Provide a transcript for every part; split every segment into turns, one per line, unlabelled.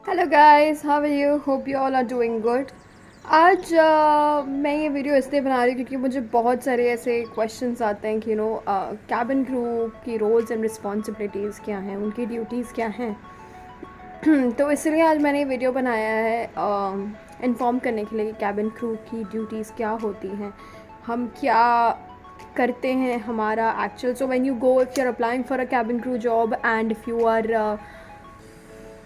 Hello guys, how are you? Hope you all are doing good. आज मैं ये video इसलिए बना रही हूँ क्योंकि मुझे बहुत सारे ऐसे क्वेश्चंस आते हैं कि कैबिन क्रू की रोल्स एंड रिस्पॉन्सिबिलिटीज़ क्या हैं, उनकी ड्यूटीज़ क्या हैं। तो इसलिए आज मैंने ये वीडियो बनाया है इन्फॉर्म करने के लिए कि कैबिन क्रू की ड्यूटीज़ क्या होती हैं, हम क्या करते हैं, हमारा actual. So when you go, if you are applying for a cabin crew job and if you are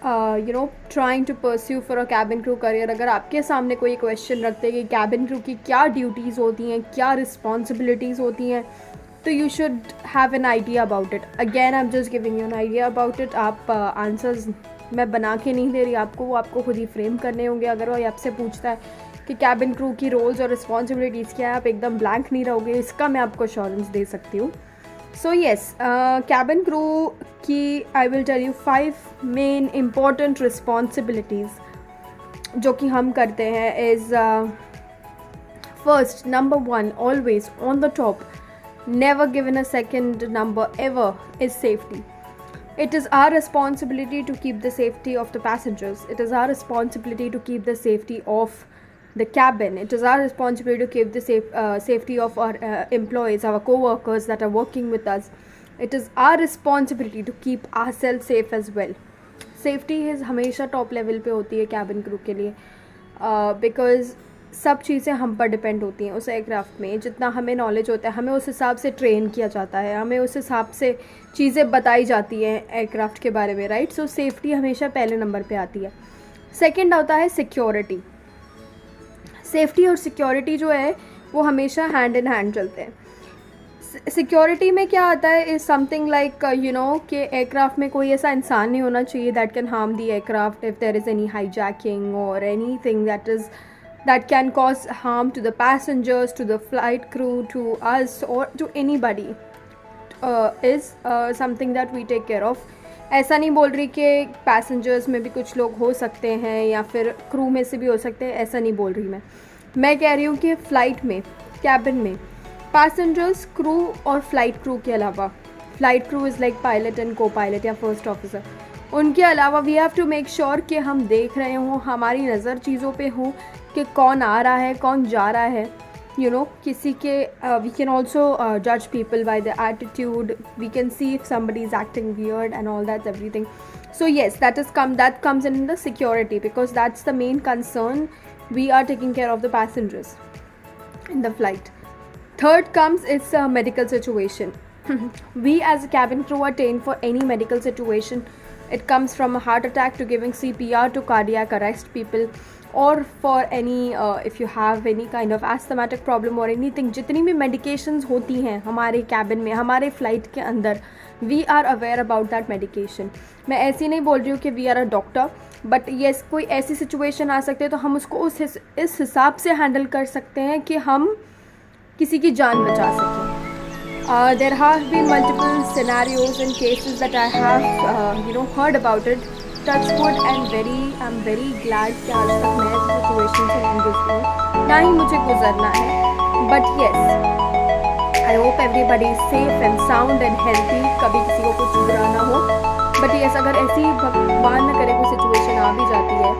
trying to pursue for a cabin crew career, अगर आपके सामने कोई क्वेश्चन रखते हैं कि कैबिन क्रू की क्या ड्यूटीज़ होती हैं, क्या रिस्पॉन्सिबिलिटीज़ होती हैं, तो you should have an idea about it. Again I am just giving you an idea about it. आप आंसर्स मैं बना के नहीं दे रही आपको, वो आपको खुद ही फ्रेम करने होंगे। अगर वो आपसे पूछता है कि कैबिन क्रू की रोल्स और रिस्पॉन्सिबिलिटीज़ क्या है, आप एकदम ब्लैंक नहीं रहोगे, इसका मैं आपको अश्योरेंस दे सकती हूँ। So yes, cabin crew की I will tell you 5 main important responsibilities जो कि हम करते हैं is first, number one, always on the top, never given a second number ever, is safety. It is our responsibility to keep the safety of the passengers. It is our responsibility to keep the safety of the cabin. It is our responsibility to keep the safety of our employees, our co-workers that are working with us. It is our responsibility to keep ourselves safe as well. Safety is हमेशा top level पे होती है cabin crew के लिए, because सब चीज़ें हम पर डिपेंड होती हैं। उस एयरक्राफ्ट में जितना हमें नॉलेज होता है, हमें उस हिसाब से ट्रेन किया जाता है, हमें उस हिसाब से चीज़ें बताई जाती हैं एयरक्राफ्ट के बारे में, राइट। सो सेफ्टी हमेशा पहले नंबर पे आती है। सेकंड आता है सिक्योरिटी। सेफ्टी और सिक्योरिटी जो है वो हमेशा हैंड इन हैंड चलते हैं। सिक्योरिटी में क्या आता है इज़ समथिंग लाइक कि एयरक्राफ्ट में कोई ऐसा इंसान नहीं होना चाहिए that can harm the aircraft if there is any hijacking और anything that can cause harm to the passengers, to the flight crew, to us, or to anybody, is something that we take care of. ऐसा नहीं बोल रही कि passengers में भी कुछ लोग हो सकते हैं या फिर क्रू में से भी हो सकते हैं, ऐसा नहीं बोल रही मैं कह रही हूँ कि फ़्लाइट में, कैबिन में, पैसेंजर्स, क्रू और फ्लाइट क्रू के अलावा, flight crew is like pilot and copilot या फर्स्ट ऑफिसर, उनके अलावा we have to make sure कि हम देख रहे हों, हमारी नज़र चीज़ों पे हो कि कौन आ रहा है, कौन जा रहा है। किसी के वी कैन ऑल्सो जज people by the attitude, we can see if somebody is acting weird and all that everything. So yes, that comes in the security, because that's the main concern. We are taking care of the passengers in the flight. Third comes is a medical situation. We as a cabin crew are trained for any medical situation. It comes from a heart attack to giving CPR to cardiac arrest people, or for any if you have any kind of asthmatic problem or anything. जितनी भी medications होती हैं हमारे cabin में, हमारे flight के अंदर, we are aware about that medication. मैं ऐसी नहीं बोल रही हूँ कि we are a doctor, but yes कोई ऐसी सिचुएशन आ सकती है तो हम उसको इस हिसाब से हैंडल कर सकते हैं कि हम किसी की जान बचा सकें। There have been multiple scenarios and cases that I have heard about it. Touch wood, and I'm very glad कि आज तक मैं इस सिचुएशन से नहीं गुजरी हूँ, ना ही मुझे गुजरना है। But yes, I hope everybody is safe and sound and healthy, कभी किसी को कुछ बुरा ना हो। बट येस, अगर ऐसी भगवान न करे कोई सिचुएशन आ भी जाती है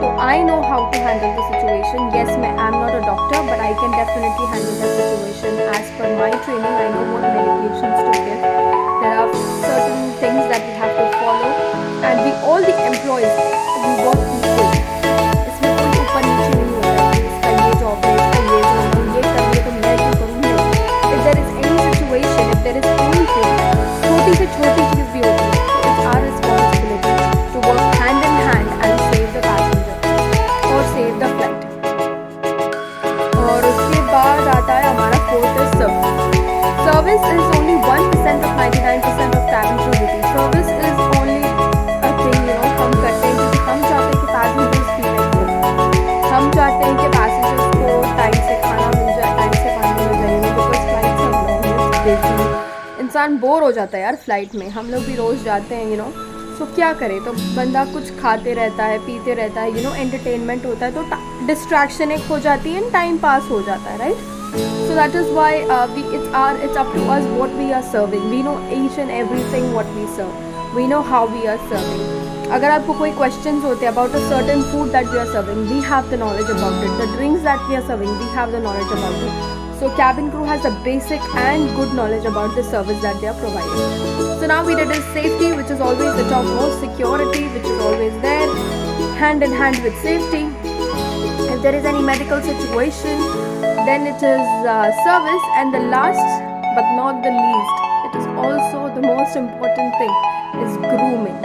तो I know how to handle the situation. Yes, मैं I am not a doctor, but I can definitely handle the situation as per my training. I know what medications to give. There are certain things that we have to follow, and we all the employees, we work equally. इसमें कोई ऊपर नीचे नहीं होता है, इसका ये job है, इसका ये जॉब है, ये करिए तो मैं क्यों करूँ। If there is any situation, if there is anything, छोटी से छोटी चीज़ भी होती है, so it's our responsibility to work hand in hand and save the passenger or save the flight. और उसके बाद आता है हमारा fourth is service. Service is only 1% of 99% of cabin crew duty. Service is only a thing हम करते हैं क्योंकि हम चाहते हैं कि passengers feel like home. हम चाहते हैं कि passengers को टाइम से खाना मिल जाए, टाइम से पानी मिल जाए, because flights are long, देखिए इंसान बोर हो जाता है यार फ्लाइट में। हम लोग भी रोज़ जाते हैं सो क्या करें, तो बंदा कुछ खाते रहता है, पीते रहता है, एंटरटेनमेंट होता है, तो डिस्ट्रैक्शन एक हो जाती है, टाइम पास हो जाता है, right. So that is why it's up to us what we are serving. We know each and everything what we serve. We know how we are serving. अगर आपको कोई क्वेश्चंस होते हैं about a certain food that we are serving, we have the knowledge about it. The drinks that we are serving, we have the knowledge about it. So cabin crew has a basic and good knowledge about the service that they are providing. So now we did is safety, which is always the topmost, security, which is always there, hand in hand with safety. If there is any medical situation, then it is service, and the last but not the least, it is also the most important thing, is grooming,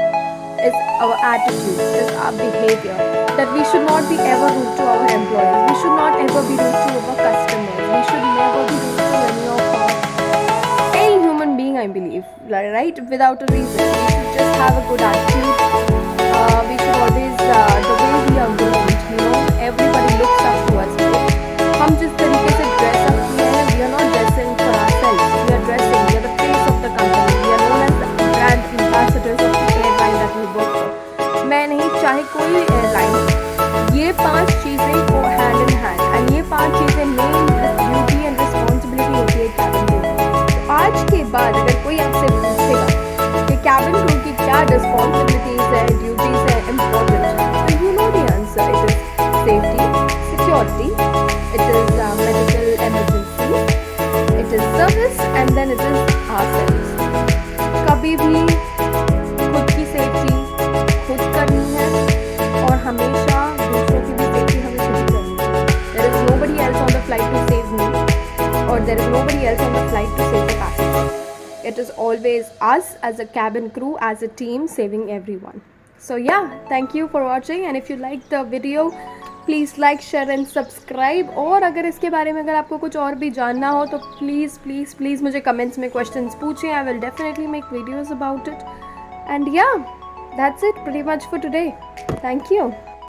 is our attitude, is our behavior, that we should not be ever rude to our employees, we should not ever be rude to our customers, we should never be rude to any of any human being, I believe, right? Without a reason. We should just have a good attitude. We should always, the way we are groomed, everybody looks up to us. हम जिस तरीके से dress up किए हैं, we are not dressing for ourselves, we are dressing, we are the face of the company, we are known as the brand ambassadors of the airline that we work for. मैं नहीं, चाहे कोई airline, ये 5 चीज़ें को hand in hand, and ये 5 चीज़ें main duty and responsibility होती है कैबिन क्रू. तो आज के बाद अगर कोई आपसे पूछेगा कि कैबिन क्रू की क्या रिस्पॉन्सिबिलिटीज़ है, ड्यूटीज़ है, इम्पोर्टेंट, तो you know the answer. It is safety, security, it is medical emergency, it is service, and then it is ourselves. कभी भी खुद की सेफ्टी खुद करनी है, और हमेशा दूसरों की भी सेफ्टी हमें खुद ही करनी है. There is nobody else on the flight to save me, or there is nobody else on the flight to save the passenger. It is always us as a cabin crew, as a team, saving everyone. So yeah, thank you for watching, and if you liked the video, please like, share and subscribe. और अगर इसके बारे में अगर आपको कुछ और भी जानना हो तो प्लीज़ प्लीज़ प्लीज़ मुझे कमेंट्स में क्वेश्चंस पूछें. I will definitely make videos about it. And yeah, that's it pretty much for today. Thank you.